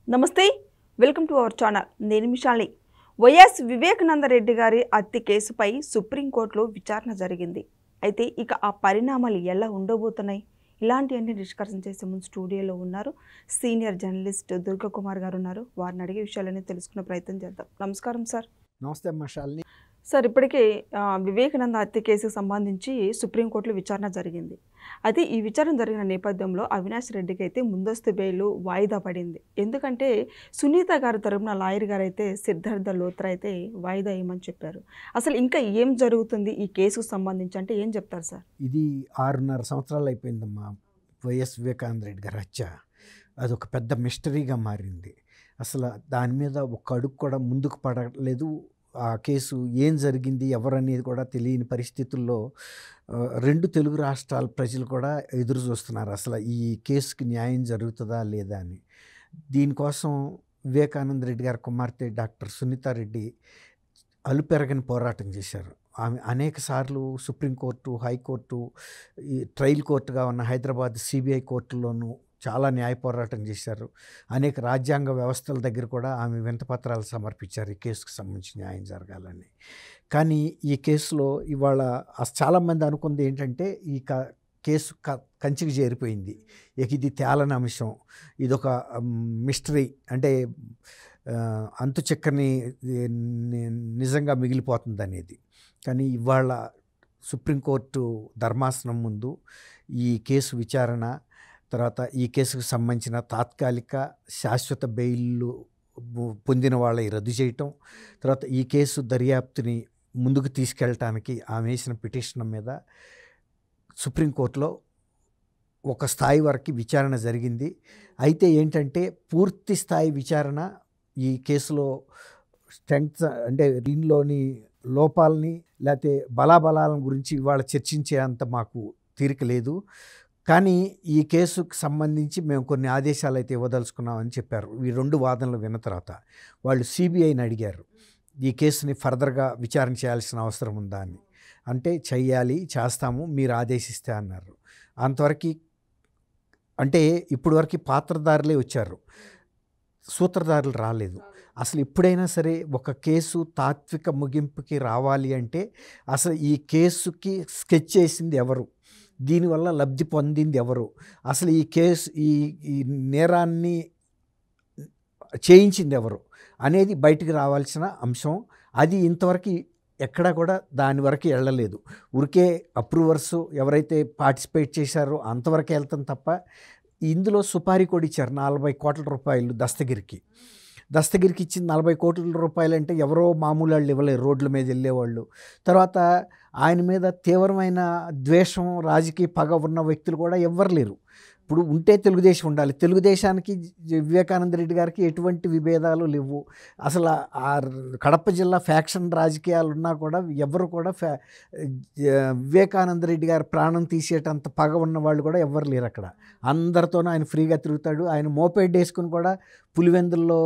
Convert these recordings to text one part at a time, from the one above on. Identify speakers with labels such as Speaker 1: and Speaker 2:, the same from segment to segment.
Speaker 1: నమస్తే, welcome to our channel. నేను మిషాల్ని. YS Vivekananda Reddy గారి హత్య కేసుపై సుప్రీంకోర్టులో విచారణ జరిగింది. అయితే ఇక ఆ పరిణామాలు ఎలా ఉండబోతున్నాయి? ఇలాంటివన్నీ డిస్కషన్ చేసే ముందు స్టూడియోలో ఉన్నారు సీనియర్ జర్నలిస్ట్ దుర్గకుమార్ గారు ఉన్నారు. వారిని అడిగే విషయాలన్నీ తెలుసుకునే ప్రయత్నం చేద్దాం. నమస్కారం సార్.
Speaker 2: నమస్తే మిషాల్ని.
Speaker 1: సార్, ఇప్పటికే వివేకానంద హత్య కేసుకు సంబంధించి సుప్రీంకోర్టులో విచారణ జరిగింది. అయితే ఈ విచారణ జరిగిన నేపథ్యంలో అవినాష్ రెడ్డికి అయితే ముందస్తు బెయిల్ వాయిదా పడింది. ఎందుకంటే సునీత గారి తరపున లాయర్ గారు అయితే సిద్ధార్థ లోత్రా అయితే వాయిదా వేయమని చెప్పారు. అసలు ఇంకా ఏం జరుగుతుంది ఈ కేసుకు సంబంధించి అంటే ఏం చెప్తారు సార్?
Speaker 2: ఇది 6.5 సంవత్సరాలు అయిపోయిందమ్మా వైఎస్ వివేకానంద రెడ్డి గారి హత్య. అదొక పెద్ద మిస్టరీగా మారింది. అసలు దాని మీద ఒక అడుగు కూడా ముందుకు పడలేదు. ఆ కేసు ఏం జరిగింది ఎవరనేది కూడా తెలియని పరిస్థితుల్లో 2 తెలుగు రాష్ట్రాల ప్రజలు కూడా ఎదురు చూస్తున్నారు అసలు ఈ కేసుకి న్యాయం జరుగుతుందా లేదా అని. దీనికోసం వివేకానంద రెడ్డి గారి కుమార్తె డాక్టర్ సునీతారెడ్డి అలుపెరగని పోరాటం చేశారు. ఆమె అనేక సార్లు సుప్రీంకోర్టు, హైకోర్టు, ఈ ట్రయల్ కోర్టుగా ఉన్న హైదరాబాద్ సిబిఐ కోర్టులోనూ చాలా న్యాయ పోరాటం చేశారు. అనేక రాజ్యాంగ వ్యవస్థల దగ్గర కూడా ఆమె వింతపత్రాలు సమర్పించారు ఈ కేసుకు సంబంధించి న్యాయం జరగాలని. కానీ ఈ కేసులో ఇవాళ చాలామంది అనుకుంది ఏంటంటే ఈ కేసు కంచికి చేరిపోయింది, ఇక ఇది తేలని అంశం, ఇదొక మిస్టరీ, అంటే అంతు చిక్కని నిజంగా మిగిలిపోతుంది అనేది. కానీ ఇవాళ సుప్రీంకోర్టు ధర్మాసనం ముందు ఈ కేసు విచారణ తర్వాత ఈ కేసుకు సంబంధించిన తాత్కాలిక శాశ్వత బెయిల్లు పొందిన వాళ్ళని రద్దు చేయటం, తర్వాత ఈ కేసు దర్యాప్తుని ముందుకు తీసుకెళ్ళటానికి ఆమె వేసిన పిటిషన్ మీద సుప్రీంకోర్టులో ఒక స్థాయి వరకు విచారణ జరిగింది. అయితే ఏంటంటే పూర్తి స్థాయి విచారణ ఈ కేసులో స్ట్రెంగ్త్ అంటే దీనిలోని లోపాలని లేకపోతే బలాబలాలను గురించి ఇవాళ చర్చించే అంత మాకు తీరిక లేదు. కానీ ఈ కేసుకు సంబంధించి మేము కొన్ని ఆదేశాలు అయితే ఇవ్వదలుచుకున్నామని చెప్పారు. ఈ 2 వాదనలు విన్న తర్వాత వాళ్ళు సిబిఐని అడిగారు ఈ కేసుని ఫర్దర్గా విచారణ చేయాల్సిన అవసరం ఉందా అని. అంటే చెయ్యాలి, చేస్తాము, మీరు ఆదేశిస్తే అన్నారు. అంతవరకు అంటే ఇప్పటి వరకు పాత్రధారులే వచ్చారు, సూత్రధారులు రాలేదు. అసలు ఎప్పుడైనా సరే ఒక కేసు తాత్విక ముగింపుకి రావాలి అంటే అసలు ఈ కేసుకి స్కెచ్ చేసింది ఎవరు, దీనివల్ల లబ్ధి పొందింది ఎవరు, అసలు ఈ కేసు ఈ నేరాన్ని చేయించింది ఎవరు అనేది బయటికి రావాల్సిన అంశం. అది ఇంతవరకు ఎక్కడా కూడా దాని వరకు వెళ్ళలేదు. ఊరికే అప్రూవర్స్ ఎవరైతే పార్టిసిపేట్ చేశారో అంతవరకు వెళ్తాం తప్ప ఇందులో సుపారీ కూడా ఇచ్చారు 40 కోట్ల రూపాయలు దస్తగిరికి ఇచ్చింది 40 కోట్ల రూపాయలు అంటే ఎవరో మామూలు వాళ్ళు ఇవ్వలేరు, రోడ్ల మీద వెళ్ళేవాళ్ళు. తర్వాత ఆయన మీద తీవ్రమైన ద్వేషం, రాజకీయ పగ ఉన్న వ్యక్తులు కూడా ఎవ్వరు లేరు. ఇప్పుడు ఉంటే తెలుగుదేశం ఉండాలి. తెలుగుదేశానికి వివేకానంద రెడ్డి గారికి ఎటువంటి విభేదాలు లేవు. అసలు ఆ కడప జిల్లా ఫ్యాక్షన్ రాజకీయాలు ఉన్నా కూడా ఎవరు కూడా వివేకానంద రెడ్డి గారి ప్రాణం తీసేటంత పగ ఉన్న వాళ్ళు కూడా ఎవ్వరు లేరు అక్కడ. అందరితోనూ ఆయన ఫ్రీగా తిరుగుతాడు. ఆయన మోపెడ్ వేసుకుని కూడా పులివెందుల్లో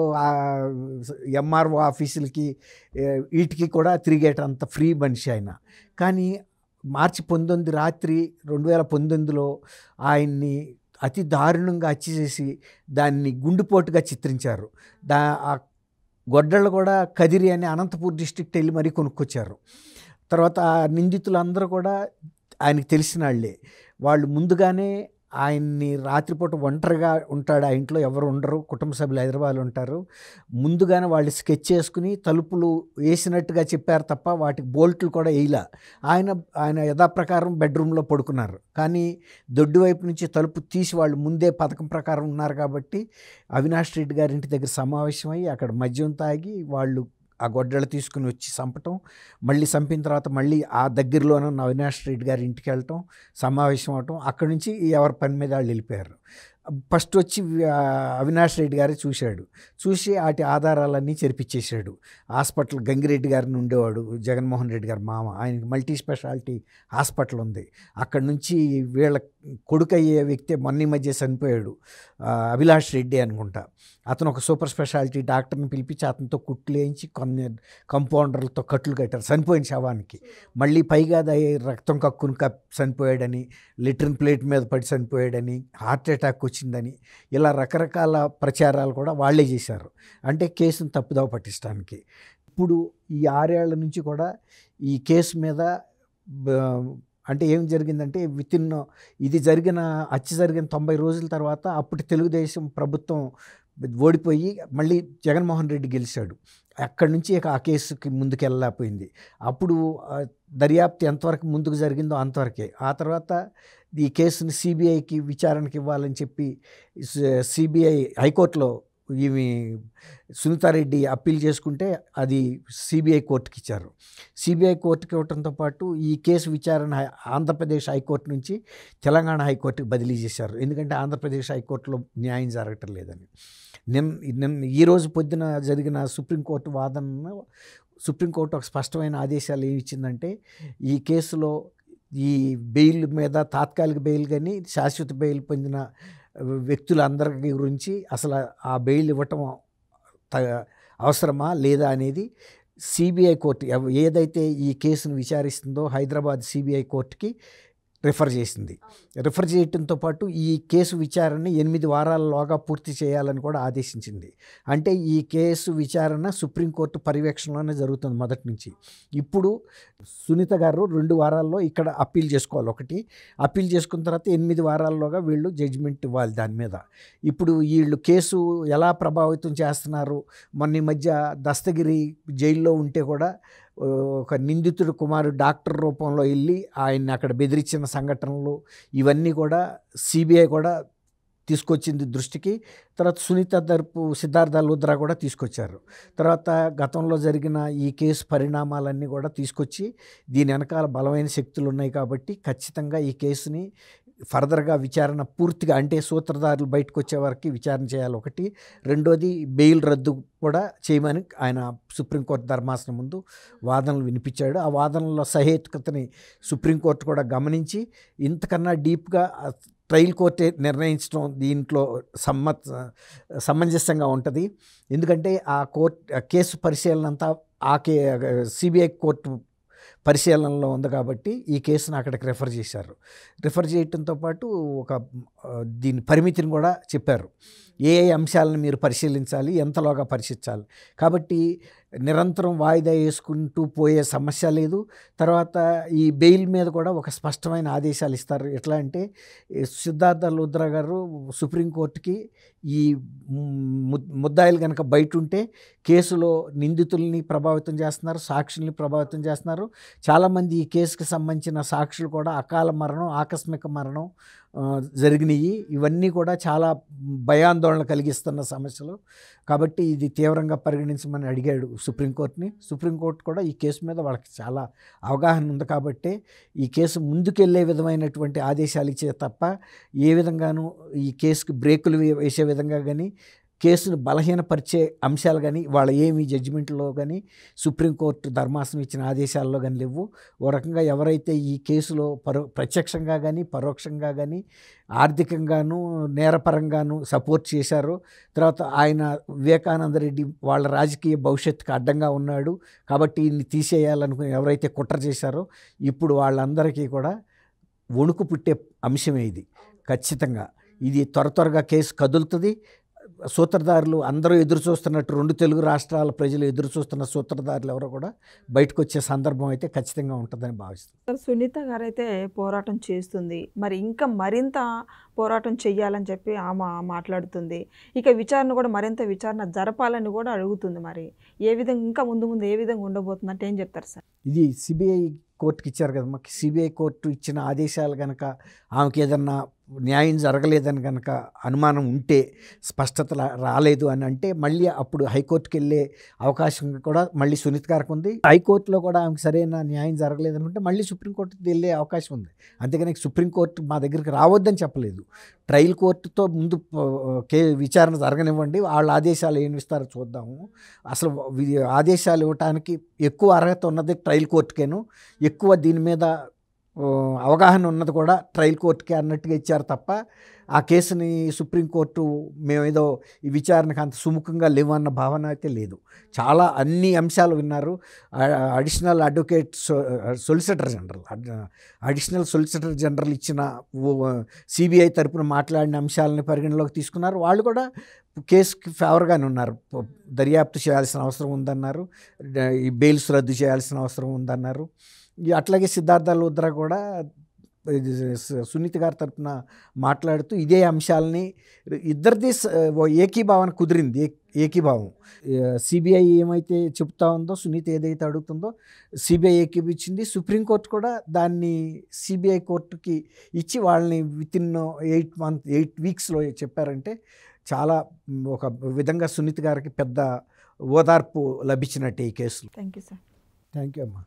Speaker 2: ఎంఆర్ఓ ఆఫీసులకి వీటికి కూడా తిరిగేటంత ఫ్రీ మనిషి ఆయన. కానీ మార్చి 19 రాత్రి 2019లో ఆయన్ని అతి దారుణంగా హత్య చేసి దాన్ని గుండెపోటుగా చిత్రించారు. ఆ గొడ్డళ్ళు కూడా కదిరి అని అనంతపూర్ డిస్ట్రిక్ట్ వెళ్ళి మరీ కొనుక్కొచ్చారు. తర్వాత నిందితులందరూ కూడా ఆయనకు తెలిసిన వాళ్ళే. వాళ్ళు ముందుగానే ఆయన్ని రాత్రిపూట ఒంటరిగా ఉంటాడు, ఆ ఇంట్లో ఎవరు ఉండరు, కుటుంబ సభ్యులు హైదరాబాద్లో ఉంటారు. ముందుగానే వాళ్ళు స్కెచ్ చేసుకుని తలుపులు వేసినట్టుగా చెప్పారు తప్ప వాటికి బోల్ట్లు కూడా వేయలా. ఆయన యథాప్రకారం బెడ్రూమ్లో పడుకున్నారు. కానీ దొడ్డు వైపు నుంచి తలుపు తీసి వాళ్ళు ముందే పథకం ప్రకారం ఉన్నారు కాబట్టి అవినాష్ రెడ్డి గారి ఇంటి దగ్గర సమావేశమై అక్కడ మద్యం తాగి వాళ్ళు ఆ గొడ్డలు తీసుకుని వచ్చి చంపటం, మళ్ళీ చంపిన తర్వాత మళ్ళీ ఆ దగ్గరలోనే ఉన్న అవినాష్ రెడ్డి గారి ఇంటికి వెళ్ళటం, సమావేశం అవటం, అక్కడి నుంచి ఎవరి పని మీద వాళ్ళు వెళ్ళిపోయారు. ఫస్ట్ వచ్చి అవినాష్ రెడ్డి గారు చూసి వాటి ఆధారాలన్నీ చెరిపించేశాడు. హాస్పిటల్ గంగిరెడ్డి గారిని ఉండేవాడు, జగన్మోహన్ రెడ్డి గారి మామ, ఆయనకి మల్టీ స్పెషాలిటీ హాస్పిటల్ ఉంది. అక్కడి నుంచి వీళ్ళ కొడుకు అయ్యే వ్యక్తి మొన్న మధ్య చనిపోయాడు, అభిలాష్ రెడ్డి అనుకుంటా. అతను ఒక సూపర్ స్పెషాలిటీ డాక్టర్ని పిలిపించి అతనితో కుట్లు వేయించి కొన్ని కంపౌండర్లతో కట్లు కట్టారు చనిపోయిన శవానికి. మళ్ళీ పైగా రక్తం కక్కుని చనిపోయాడని, లిట్రిన్ ప్లేట్ మీద పడి చనిపోయాడని, హార్ట్ అటాక్ వచ్చి వచ్చిందని ఇలా రకరకాల ప్రచారాలు కూడా వాళ్ళే చేశారు. అంటే కేసును తప్పుదోవ పట్టించడానికి. ఇప్పుడు ఈ 6 ఏళ్ల నుంచి కూడా ఈ కేసు మీద అంటే ఏం జరిగిందంటే ఇది హత్య జరిగిన 90 రోజుల తర్వాత అప్పటి తెలుగుదేశం ప్రభుత్వం ఓడిపోయి మళ్ళీ జగన్మోహన్ రెడ్డి గెలిచాడు. అక్కడి నుంచి ఇక ఆ కేసుకి ముందుకెళ్ళలేకపోయింది. అప్పుడు దర్యాప్తు ఎంతవరకు ముందుకు జరిగిందో అంతవరకే. ఆ తర్వాత ఈ కేసుని సిబిఐకి విచారణకి ఇవ్వాలని చెప్పి సిబిఐ హైకోర్టులో సునీతారెడ్డి అప్పీల్ చేసుకుంటే అది సిబిఐ కోర్టుకి ఇచ్చారు. సిబిఐ కోర్టుకి ఇవ్వడంతో పాటు ఈ కేసు విచారణ ఆంధ్రప్రదేశ్ హైకోర్టు నుంచి తెలంగాణ హైకోర్టుకి బదిలీ చేశారు. ఎందుకంటే ఆంధ్రప్రదేశ్ హైకోర్టులో న్యాయం జరగటం లేదని. ఈరోజు పొద్దున జరిగిన సుప్రీంకోర్టు వాదనను సుప్రీంకోర్టు ఒక స్పష్టమైన ఆదేశాలు ఏమి ఇచ్చిందంటే, ఈ కేసులో ఈ బెయిల్ మీద తాత్కాలిక బెయిల్ కానీ శాశ్వత బెయిల్ పొందిన వ్యక్తులందరి గురించి అసలు ఆ బెయిల్ ఇవ్వటం అవసరమా లేదా అనేది సిబిఐ కోర్టు ఏదైతే ఈ కేసును విచారిస్తుందో హైదరాబాద్ సిబిఐ కోర్టుకి రిఫర్ చేసింది. రిఫర్ చేయడంతో పాటు ఈ కేసు విచారణని 8 వారాలలోగా పూర్తి చేయాలని కూడా ఆదేశించింది. అంటే ఈ కేసు విచారణ సుప్రీంకోర్టు పర్యవేక్షణలోనే జరుగుతుంది మొదటి నుంచి. ఇప్పుడు సునీత గారు 2 వారాల్లో ఇక్కడ అప్పీల్ చేసుకోవాలి. ఒకటి అప్పీల్ చేసుకున్న తర్వాత 8 వారాల్లోగా వీళ్ళు జడ్జిమెంట్ ఇవ్వాలి దాని మీద. ఇప్పుడు వీళ్ళు కేసు ఎలా ప్రభావితం చేస్తున్నారు, మొన్న ఈ మధ్య దస్తగిరి జైల్లో ఉంటే కూడా ఒక నిందితుడు కుమారుడు డాక్టర్ రూపంలో వెళ్ళి ఆయన్ని అక్కడ బెదిరించిన సంఘటనలు ఇవన్నీ కూడా సిబిఐ కూడా తీసుకొచ్చింది దృష్టికి. తర్వాత సునీత తరపు సిద్ధార్థ లూథ్రా కూడా తీసుకొచ్చారు. తర్వాత గతంలో జరిగిన ఈ కేసు పరిణామాలన్నీ కూడా తీసుకొచ్చి దీని వెనకాల బలమైన శక్తులు ఉన్నాయి కాబట్టి ఖచ్చితంగా ఈ కేసుని ఫర్దర్గా విచారణ పూర్తిగా అంటే సూత్రధారులు బయటకు వచ్చే వరకు విచారణ చేయాలి. ఒకటి. రెండోది బెయిల్ రద్దు కూడా చేయమని ఆయన సుప్రీంకోర్టు ధర్మాసనం ముందు వాదనలు వినిపించాడు. ఆ వాదనలో సహేతుకతని సుప్రీంకోర్టు కూడా గమనించి ఇంతకన్నా డీప్గా ట్రయల్ కోర్టే నిర్ణయించడం దీంట్లో సమంజసంగా ఉంటుంది. ఎందుకంటే ఆ కేసు పరిశీలన అంతా సిబిఐ కోర్టు పరిశీలనలో ఉంది కాబట్టి ఈ కేసును అక్కడికి రిఫర్ చేశారు. రిఫర్ చేయడంతో పాటు దీని పరిమితిని కూడా చెప్పారు. ఏ అంశాలను మీరు పరిశీలించాలి, ఎంతలోగా పరిశీలించాలి. కాబట్టి నిరంతరం వాయిదా వేసుకుంటూ పోయే సమస్య లేదు. తర్వాత ఈ బెయిల్ మీద కూడా ఒక స్పష్టమైన ఆదేశాలు ఇస్తారు. ఎట్లా అంటే సిద్ధార్థ లూథ్రా గారు సుప్రీంకోర్టుకి ఈ ముద్దాయిలు కనుక బయట ఉంటే కేసులో నిందితుల్ని ప్రభావితం చేస్తున్నారు, సాక్షుల్ని ప్రభావితం చేస్తున్నారు. చాలామంది ఈ కేసుకి సంబంధించిన సాక్షులు కూడా అకాల మరణం, ఆకస్మిక మరణం జరిగినాయి. ఇవన్నీ కూడా చాలా భయాందోళన కలిగిస్తున్న సమస్యలు. కాబట్టి ఇది తీవ్రంగా పరిగణించమని అడిగాడు సుప్రీంకోర్టుని. సుప్రీంకోర్టు కూడా ఈ కేసు మీద వాళ్ళకి చాలా అవగాహన ఉంది కాబట్టి ఈ కేసు ముందుకెళ్లే విధమైనటువంటి ఆదేశాలు ఇచ్చే తప్ప ఏ విధంగానూ ఈ కేసుకు బ్రేకులు వేసే విధంగా కానీ కేసును బలహీనపరిచే అంశాలు కానీ వాళ్ళ ఏమి జడ్జిమెంట్లో కానీ సుప్రీంకోర్టు ధర్మాసనం ఇచ్చిన ఆదేశాల్లో కానీ లేవు. ఓ రకంగా ఎవరైతే ఈ కేసులో ప్రత్యక్షంగా కానీ పరోక్షంగా కానీ ఆర్థికంగాను నేరపరంగాను సపోర్ట్ చేశారో, తర్వాత ఆయన వివేకానంద రెడ్డి వాళ్ళ రాజకీయ భవిష్యత్తుకు అడ్డంగా ఉన్నాడు కాబట్టి ఈయన్ని తీసేయాలనుకుని ఎవరైతే కుట్ర చేశారో ఇప్పుడు వాళ్ళందరికీ కూడా వణుకు పుట్టే అంశమే ఇది. ఖచ్చితంగా ఇది త్వరగా కేసు కదులుతుంది. సూత్రధారులు అందరూ ఎదురు చూస్తున్నట్టు 2 తెలుగు రాష్ట్రాల ప్రజలు ఎదురు చూస్తున్న సూత్రధారులు ఎవరో కూడా బయటకు వచ్చే సందర్భం అయితే ఖచ్చితంగా ఉంటుందని భావిస్తుంది.
Speaker 1: సునీత గారైతే పోరాటం చేస్తుంది, మరి ఇంకా మరింత పోరాటం చెయ్యాలని చెప్పి ఆమె మాట్లాడుతుంది. ఇక విచారణ కూడా మరింత విచారణ జరపాలని కూడా అడుగుతుంది. మరి ఏ విధంగా ఇంకా ముందు ఏ విధంగా ఉండబోతుంది అంటే ఏం చెప్తారు సార్?
Speaker 2: ఇది సిబిఐ కోర్టుకి ఇచ్చారు కదా, మాకు సిబిఐ కోర్టు ఇచ్చిన ఆదేశాలు కనుక ఆమెకి ఏదన్నా న్యాయం జరగలేదని కనుక అనుమానం ఉంటే, స్పష్టత రాలేదు అని అంటే మళ్ళీ అప్పుడు హైకోర్టుకి వెళ్ళే అవకాశం కూడా మళ్ళీ సునీత గారికి ఉంది. హైకోర్టులో కూడా ఆమెకు సరైన న్యాయం జరగలేదనుకుంటే మళ్ళీ సుప్రీంకోర్టుకి వెళ్ళే అవకాశం ఉంది. అంతేగాని సుప్రీంకోర్టు మా దగ్గరికి రావద్దని చెప్పలేదు. ట్రయల్ కోర్టుతో ముందు విచారణ జరగనివ్వండి, వాళ్ళ ఆదేశాలు ఏమి ఇస్తారో చూద్దాము. అసలు ఆదేశాలు ఇవ్వటానికి ఎక్కువ అర్హత ఉన్నది ట్రయల్ కోర్టుకేను. ఎక్కువ దీని మీద అవగాహన ఉన్నది కూడా ట్రయల్ కోర్టుకి అన్నట్టుగా ఇచ్చారు తప్ప ఆ కేసుని సుప్రీంకోర్టు మేమేదో ఈ విచారణకు అంత సుముఖంగా లేవన్న భావన అయితే లేదు. చాలా అన్ని అంశాలు విన్నారు. Additional advocate solicitor general additional solicitor general ఇచ్చిన సిబిఐ తరపున మాట్లాడిన అంశాలని పరిగణలోకి తీసుకున్నారు. వాళ్ళు కూడా కేసుకి ఫేవర్గానే ఉన్నారు. దర్యాప్తు చేయాల్సిన అవసరం ఉందన్నారు, ఈ బెయిల్స్ రద్దు చేయాల్సిన అవసరం ఉందన్నారు. అట్లాగే సిద్ధార్థ లూథ్రా కూడా సునీత గారి తరఫున మాట్లాడుతూ ఇదే అంశాలని ఇద్దరిది ఏకీభావన కుదిరింది. ఏకీభావం సిబిఐ ఏమైతే చెప్తా ఉందో, సునీత ఏదైతే అడుగుతుందో సిబిఐ ఏకీభించింది. సుప్రీంకోర్టు కూడా దాన్ని సిబిఐ కోర్టుకి ఇచ్చి వాళ్ళని వితిన్ 8 వీక్స్లో చెప్పారంటే చాలా ఒక విధంగా సునీత గారికి పెద్ద ఓదార్పు లభించినట్టు ఈ కేసులో.
Speaker 1: Thank you sir.
Speaker 2: Thank you అమ్మా.